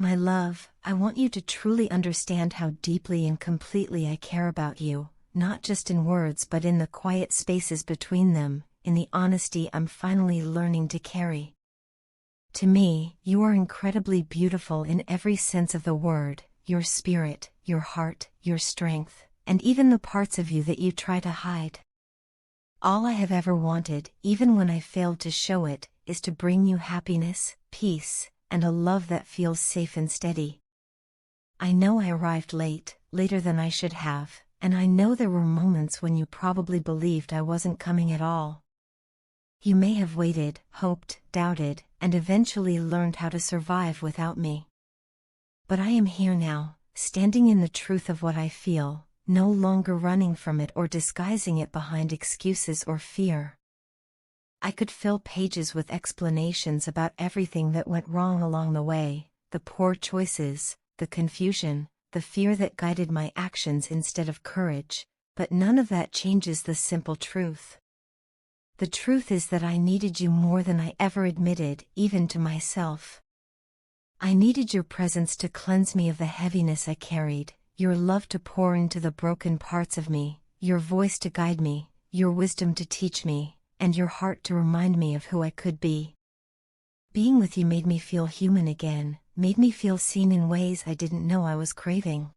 My love, I want you to truly understand how deeply and completely I care about you, not just in words but in the quiet spaces between them, in the honesty I'm finally learning to carry. To me, you are incredibly beautiful in every sense of the word, your spirit, your heart, your strength, and even the parts of you that you try to hide. All I have ever wanted, even when I failed to show it, is to bring you happiness, peace, and a love that feels safe and steady. I know I arrived late, later than I should have, and I know there were moments when you probably believed I wasn't coming at all. You may have waited, hoped, doubted, and eventually learned how to survive without me. But I am here now, standing in the truth of what I feel, no longer running from it or disguising it behind excuses or fear. I could fill pages with explanations about everything that went wrong along the way, the poor choices, the confusion, the fear that guided my actions instead of courage, but none of that changes the simple truth. The truth is that I needed you more than I ever admitted, even to myself. I needed your presence to cleanse me of the heaviness I carried, your love to pour into the broken parts of me, your voice to guide me, your wisdom to teach me, and your heart to remind me of who I could be. Being with you made me feel human again, made me feel seen in ways I didn't know I was craving.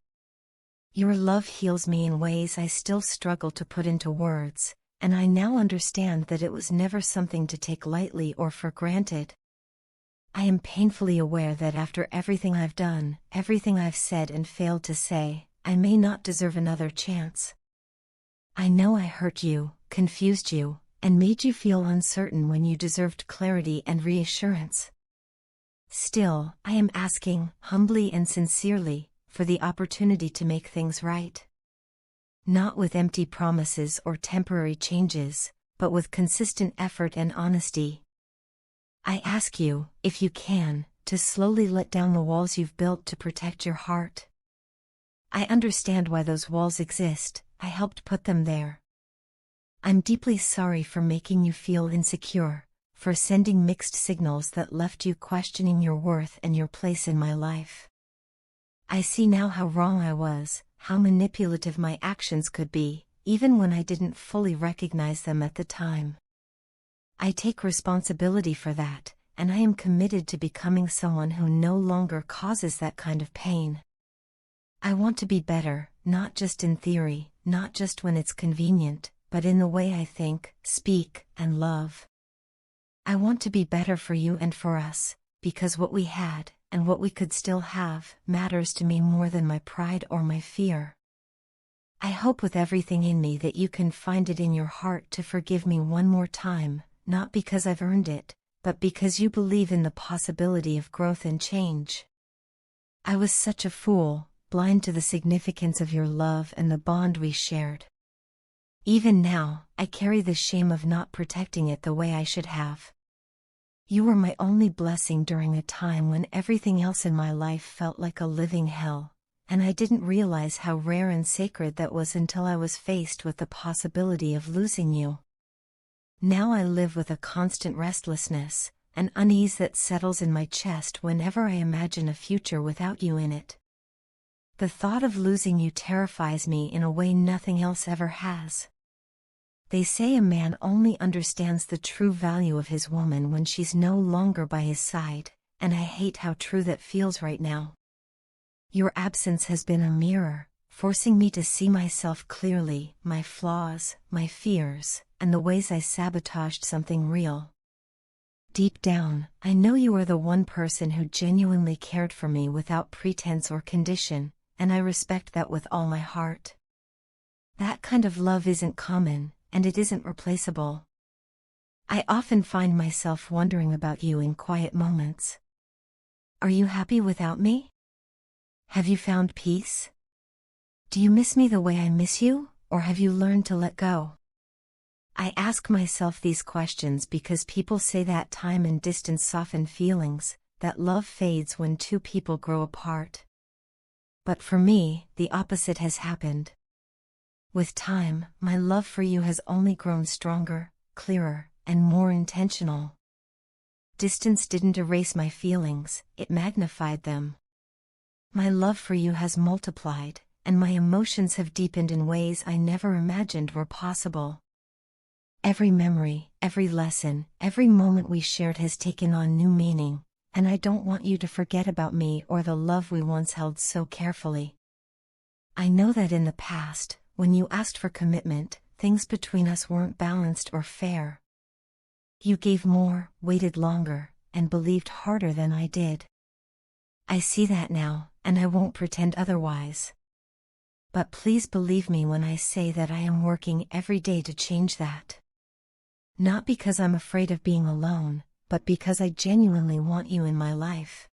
Your love heals me in ways I still struggle to put into words, and I now understand that it was never something to take lightly or for granted. I am painfully aware that after everything I've done, everything I've said and failed to say, I may not deserve another chance. I know I hurt you, confused you, and made you feel uncertain when you deserved clarity and reassurance. Still, I am asking, humbly and sincerely, for the opportunity to make things right. Not with empty promises or temporary changes, but with consistent effort and honesty. I ask you, if you can, to slowly let down the walls you've built to protect your heart. I understand why those walls exist, I helped put them there. I'm deeply sorry for making you feel insecure, for sending mixed signals that left you questioning your worth and your place in my life. I see now how wrong I was, how manipulative my actions could be, even when I didn't fully recognize them at the time. I take responsibility for that, and I am committed to becoming someone who no longer causes that kind of pain. I want to be better, not just in theory, not just when it's convenient, but in the way I think, speak, and love. I want to be better for you and for us, because what we had, and what we could still have, matters to me more than my pride or my fear. I hope with everything in me that you can find it in your heart to forgive me one more time, not because I've earned it, but because you believe in the possibility of growth and change. I was such a fool, blind to the significance of your love and the bond we shared. Even now, I carry the shame of not protecting it the way I should have. You were my only blessing during a time when everything else in my life felt like a living hell, and I didn't realize how rare and sacred that was until I was faced with the possibility of losing you. Now I live with a constant restlessness, an unease that settles in my chest whenever I imagine a future without you in it. The thought of losing you terrifies me in a way nothing else ever has. They say a man only understands the true value of his woman when she's no longer by his side, and I hate how true that feels right now. Your absence has been a mirror, forcing me to see myself clearly, my flaws, my fears, and the ways I sabotaged something real. Deep down, I know you are the one person who genuinely cared for me without pretense or condition, and I respect that with all my heart. That kind of love isn't common, and it isn't replaceable. I often find myself wondering about you in quiet moments. Are you happy without me? Have you found peace? Do you miss me the way I miss you, or have you learned to let go? I ask myself these questions because people say that time and distance soften feelings, that love fades when two people grow apart. But for me, the opposite has happened. With time, my love for you has only grown stronger, clearer, and more intentional. Distance didn't erase my feelings, it magnified them. My love for you has multiplied, and my emotions have deepened in ways I never imagined were possible. Every memory, every lesson, every moment we shared has taken on new meaning, and I don't want you to forget about me or the love we once held so carefully. I know that in the past, when you asked for commitment, things between us weren't balanced or fair. You gave more, waited longer, and believed harder than I did. I see that now, and I won't pretend otherwise. But please believe me when I say that I am working every day to change that. Not because I'm afraid of being alone, but because I genuinely want you in my life.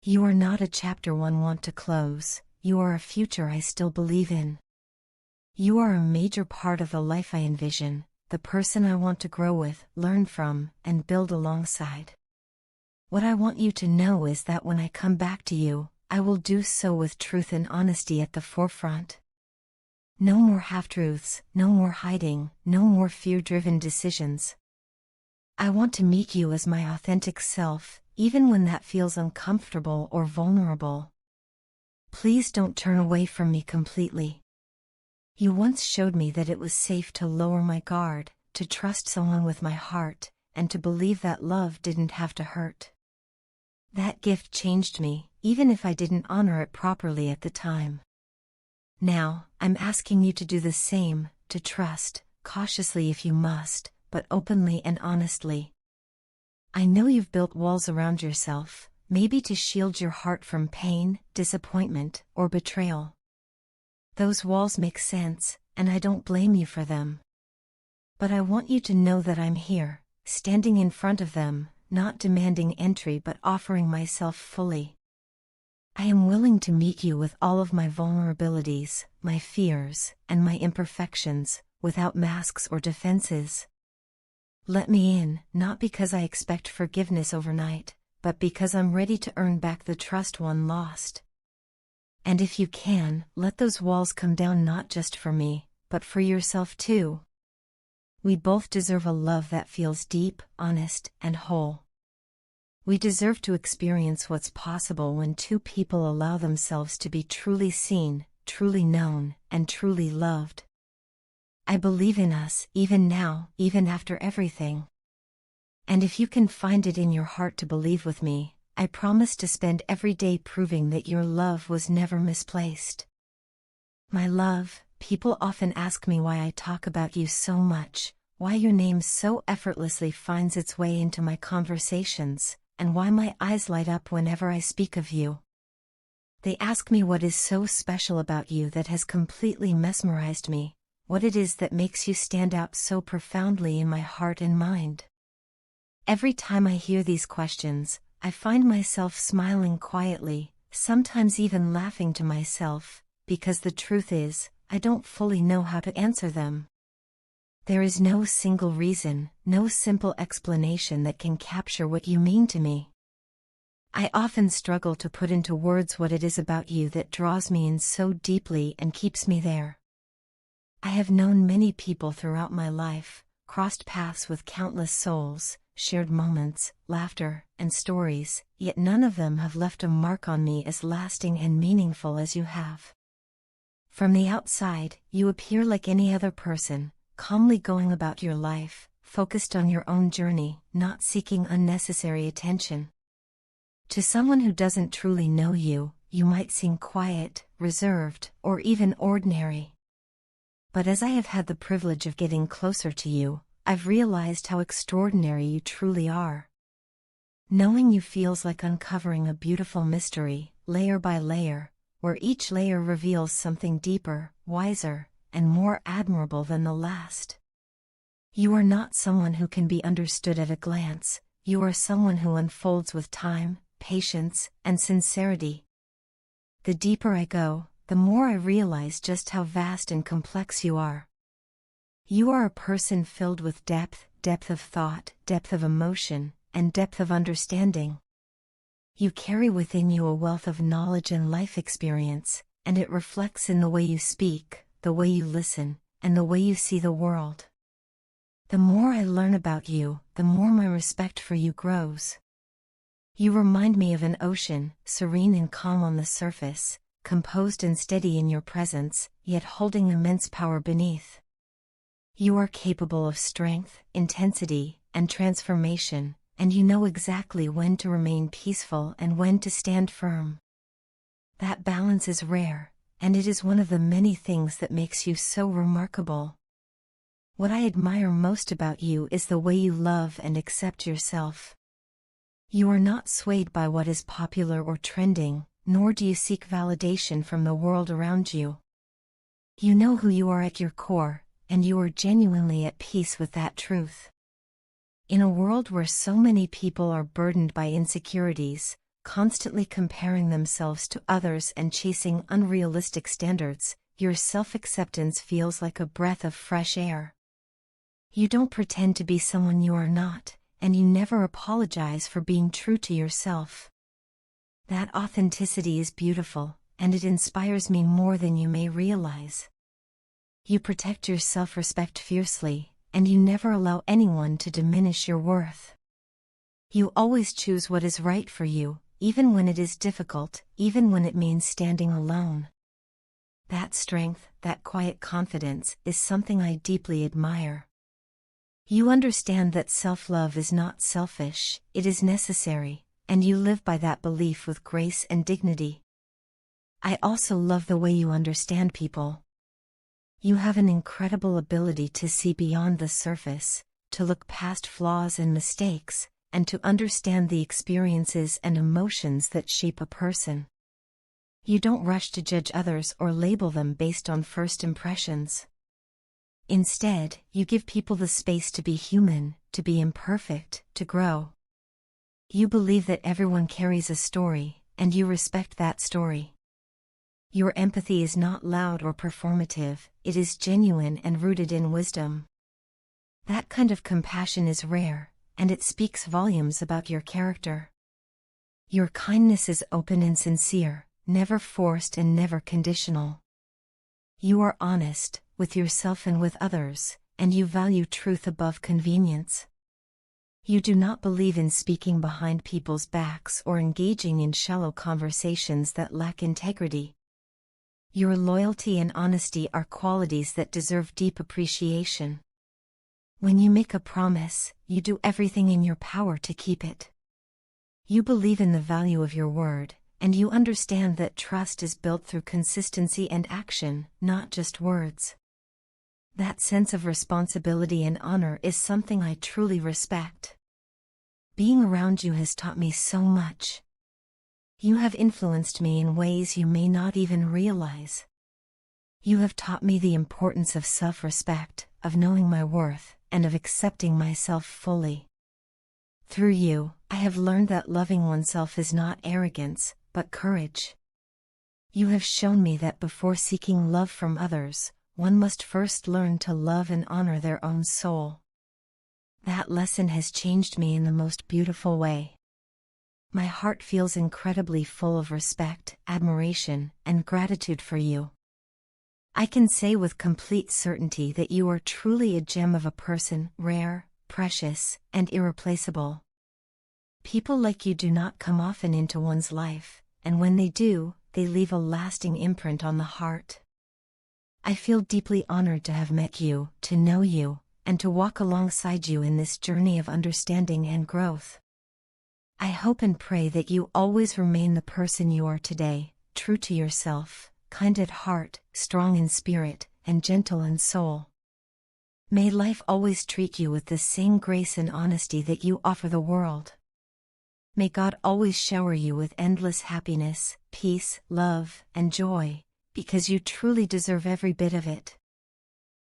You are not a chapter one want to close, you are a future I still believe in. You are a major part of the life I envision, the person I want to grow with, learn from, and build alongside. What I want you to know is that when I come back to you, I will do so with truth and honesty at the forefront. No more half-truths, no more hiding, no more fear-driven decisions. I want to meet you as my authentic self, even when that feels uncomfortable or vulnerable. Please don't turn away from me completely. You once showed me that it was safe to lower my guard, to trust someone with my heart, and to believe that love didn't have to hurt. That gift changed me, even if I didn't honor it properly at the time. Now, I'm asking you to do the same, to trust, cautiously if you must, but openly and honestly. I know you've built walls around yourself, maybe to shield your heart from pain, disappointment, or betrayal. Those walls make sense, and I don't blame you for them. But I want you to know that I'm here, standing in front of them, not demanding entry but offering myself fully. I am willing to meet you with all of my vulnerabilities, my fears, and my imperfections, without masks or defenses. Let me in, not because I expect forgiveness overnight, but because I'm ready to earn back the trust one lost. And if you can, let those walls come down not just for me, but for yourself too. We both deserve a love that feels deep, honest, and whole. We deserve to experience what's possible when two people allow themselves to be truly seen, truly known, and truly loved. I believe in us, even now, even after everything. And if you can find it in your heart to believe with me, I promise to spend every day proving that your love was never misplaced. My love, people often ask me why I talk about you so much, why your name so effortlessly finds its way into my conversations, and why my eyes light up whenever I speak of you. They ask me what is so special about you that has completely mesmerized me, what it is that makes you stand out so profoundly in my heart and mind. Every time I hear these questions, I find myself smiling quietly, sometimes even laughing to myself, because the truth is, I don't fully know how to answer them. There is no single reason, no simple explanation that can capture what you mean to me. I often struggle to put into words what it is about you that draws me in so deeply and keeps me there. I have known many people throughout my life, crossed paths with countless souls, shared moments, laughter, and stories, yet none of them have left a mark on me as lasting and meaningful as you have. From the outside, you appear like any other person, calmly going about your life, focused on your own journey, not seeking unnecessary attention. To someone who doesn't truly know you, you might seem quiet, reserved, or even ordinary. But as I have had the privilege of getting closer to you, I've realized how extraordinary you truly are. Knowing you feels like uncovering a beautiful mystery, layer by layer, where each layer reveals something deeper, wiser, and more admirable than the last. You are not someone who can be understood at a glance, you are someone who unfolds with time, patience, and sincerity. The deeper I go, the more I realize just how vast and complex you are. You are a person filled with depth, depth of thought, depth of emotion, and depth of understanding. You carry within you a wealth of knowledge and life experience, and it reflects in the way you speak, the way you listen, and the way you see the world. The more I learn about you, the more my respect for you grows. You remind me of an ocean, serene and calm on the surface, composed and steady in your presence, yet holding immense power beneath. You are capable of strength, intensity, and transformation, and you know exactly when to remain peaceful and when to stand firm. That balance is rare, and it is one of the many things that makes you so remarkable. What I admire most about you is the way you love and accept yourself. You are not swayed by what is popular or trending, nor do you seek validation from the world around you. You know who you are at your core, and you are genuinely at peace with that truth. In a world where so many people are burdened by insecurities, constantly comparing themselves to others and chasing unrealistic standards, your self-acceptance feels like a breath of fresh air. You don't pretend to be someone you are not, and you never apologize for being true to yourself. That authenticity is beautiful, and it inspires me more than you may realize. You protect your self-respect fiercely, and you never allow anyone to diminish your worth. You always choose what is right for you, even when it is difficult, even when it means standing alone. That strength, that quiet confidence, is something I deeply admire. You understand that self-love is not selfish, it is necessary, and you live by that belief with grace and dignity. I also love the way you understand people. You have an incredible ability to see beyond the surface, to look past flaws and mistakes, and to understand the experiences and emotions that shape a person. You don't rush to judge others or label them based on first impressions. Instead, you give people the space to be human, to be imperfect, to grow. You believe that everyone carries a story, and you respect that story. Your empathy is not loud or performative, it is genuine and rooted in wisdom. That kind of compassion is rare, and it speaks volumes about your character. Your kindness is open and sincere, never forced and never conditional. You are honest, with yourself and with others, and you value truth above convenience. You do not believe in speaking behind people's backs or engaging in shallow conversations that lack integrity. Your loyalty and honesty are qualities that deserve deep appreciation. When you make a promise, you do everything in your power to keep it. You believe in the value of your word, and you understand that trust is built through consistency and action, not just words. That sense of responsibility and honor is something I truly respect. Being around you has taught me so much. You have influenced me in ways you may not even realize. You have taught me the importance of self-respect, of knowing my worth, and of accepting myself fully. Through you, I have learned that loving oneself is not arrogance, but courage. You have shown me that before seeking love from others, one must first learn to love and honor their own soul. That lesson has changed me in the most beautiful way. My heart feels incredibly full of respect, admiration, and gratitude for you. I can say with complete certainty that you are truly a gem of a person, rare, precious, and irreplaceable. People like you do not come often into one's life, and when they do, they leave a lasting imprint on the heart. I feel deeply honored to have met you, to know you, and to walk alongside you in this journey of understanding and growth. I hope and pray that you always remain the person you are today, true to yourself, kind at heart, strong in spirit, and gentle in soul. May life always treat you with the same grace and honesty that you offer the world. May God always shower you with endless happiness, peace, love, and joy, because you truly deserve every bit of it.